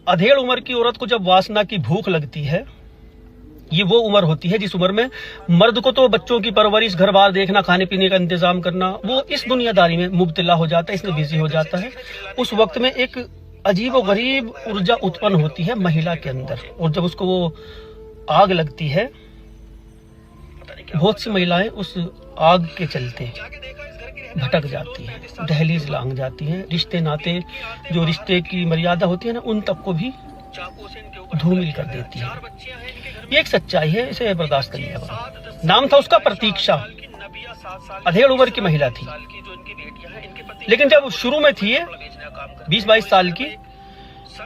अधेड़ उम्र की औरत को जब वासना की भूख लगती है, ये वो उम्र होती है जिस उम्र में मर्द को तो बच्चों की परवरिश, घर बार देखना, खाने पीने का इंतजाम करना, वो इस दुनियादारी में मुब्तला हो जाता है, इसमें बिजी हो जाता है। उस वक्त में एक अजीब और गरीब ऊर्जा उत्पन्न होती है महिला के अंदर, और जब उसको वो आग लगती है, बहुत सी महिलाएं उस आग के चलते भटक जाती हैं, दहलीज लांघ जाती हैं, रिश्ते नाते, जो रिश्ते की मर्यादा होती है ना, उन तक को भी धूमिल कर देती है। ये एक सच्चाई है, इसे बर्दाश्त करने वाला। नाम था उसका प्रतीक्षा, अधेड़ उम्र की महिला थी, लेकिन जब शुरू में थी 20-22 साल की,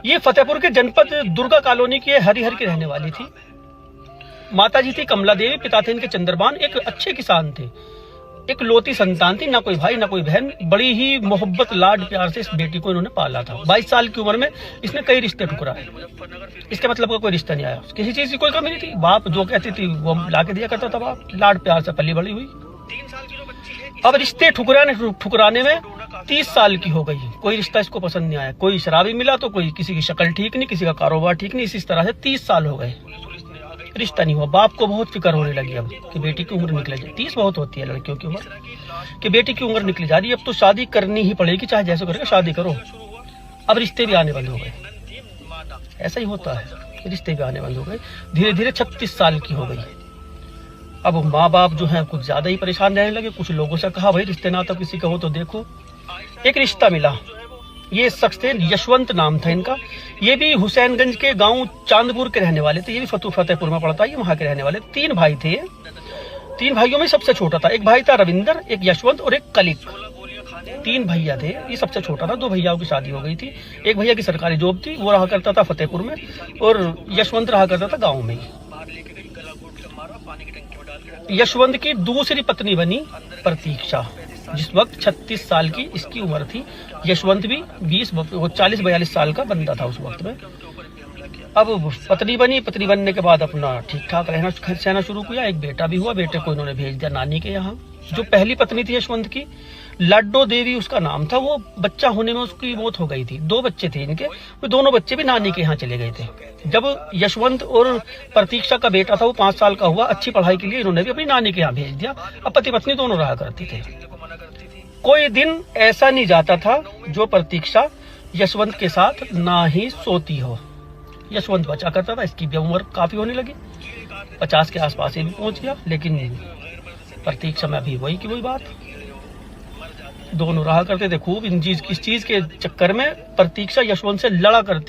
ये फतेहपुर के जनपद दुर्गा कॉलोनी की हरिहर की रहने वाली थी। माता जी थी कमला देवी, पिता थे इनके चंद्रबान, एक अच्छे किसान थे, एक लौती संतान थी, ना कोई भाई ना कोई बहन। बड़ी ही मोहब्बत लाड प्यार से इस बेटी को इन्होंने पाला था। 22 साल की उम्र में इसने कई रिश्ते ठुकराए, इसके मतलब का कोई रिश्ता नहीं आया, किसी चीज की कोई कमी नहीं थी। बाप जो कहती थी वो ला के दिया करता था, बाप लाड प्यार से पली बड़ी हुई। अब रिश्ते ठुकराने में 30 साल की हो गई, कोई रिश्ता इसको पसंद नहीं आया। कोई शराबी मिला तो कोई, किसी की शक्ल ठीक नहीं, किसी का कारोबार ठीक नहीं, इस तरह से 30 साल हो गए, रिश्ता नहीं हुआ। बाप को बहुत फिक्र होने लगी अब कि बेटी की उम्र निकले जाए, 30 बहुत होती है लड़कियों की उम्र, कि बेटी की उम्र निकली जा रही है, अब तो शादी करनी ही पड़ेगी, चाहे जैसे करके शादी करो। अब रिश्ते भी आने बंद हो गए, ऐसा ही होता है, रिश्ते भी आने बंद हो गए। धीरे धीरे 36 साल की हो गई। अब माँ बाप जो है कुछ ज्यादा ही परेशान रहने लगे। कुछ लोगों से कहा भाई रिश्ते नाता किसी का हो तो देखो। एक रिश्ता मिला, ये शख्स थे, यशवंत नाम था इनका। ये भी हुसैनगंज के गांव चांदपुर के रहने वाले थे, ये भी फतेहपुर में पड़ता है, ये वहां के रहने वाले। 3 भाई थे, 3 भाइयों में सबसे छोटा था। एक भाई था रविंदर, एक यशवंत और एक कलिक। 3 भैया थे, ये सबसे छोटा था। 2 भैयाओं की शादी हो गई थी। एक भैया की सरकारी जॉब थी, वो रहा करता था फतेहपुर में, और यशवंत रहा करता था गाँव में ही। यशवंत की दूसरी पत्नी बनी प्रतीक्षा, जिस वक्त 36 साल की इसकी उम्र थी। यशवंत भी 40-42 साल का बंदा था उस वक्त में। अब पत्नी बनी, पत्नी बनने के बाद अपना ठीक ठाक रहना शुरू किया। एक बेटा भी हुआ, बेटे को इन्होंने भेज दिया नानी के यहाँ। जो पहली पत्नी थी यशवंत की, लाडो देवी उसका नाम था, वो बच्चा होने में उसकी मौत हो गई थी। 2 बच्चे थे इनके, वो दोनों बच्चे भी नानी के यहाँ चले गए थे। जब यशवंत और प्रतीक्षा का बेटा था, वो 5 साल का हुआ, अच्छी पढ़ाई के लिए इन्होंने भी अपनी नानी के यहाँ भेज दिया। अब पति पत्नी दोनों रहा करती थे। कोई दिन ऐसा नहीं जाता था जो प्रतीक्षा यशवंत के साथ ना ही सोती हो। यशवंत बचा करता था, इसकी भी उम्र काफी होने लगी, 50 के आसपास ही भी पहुंच गया। लेकिन प्रतीक्षा में अभी वही की वही बात, दोनों रहा करते थे खूब। इस चीज के चक्कर में प्रतीक्षा यशवंत से लड़ा करती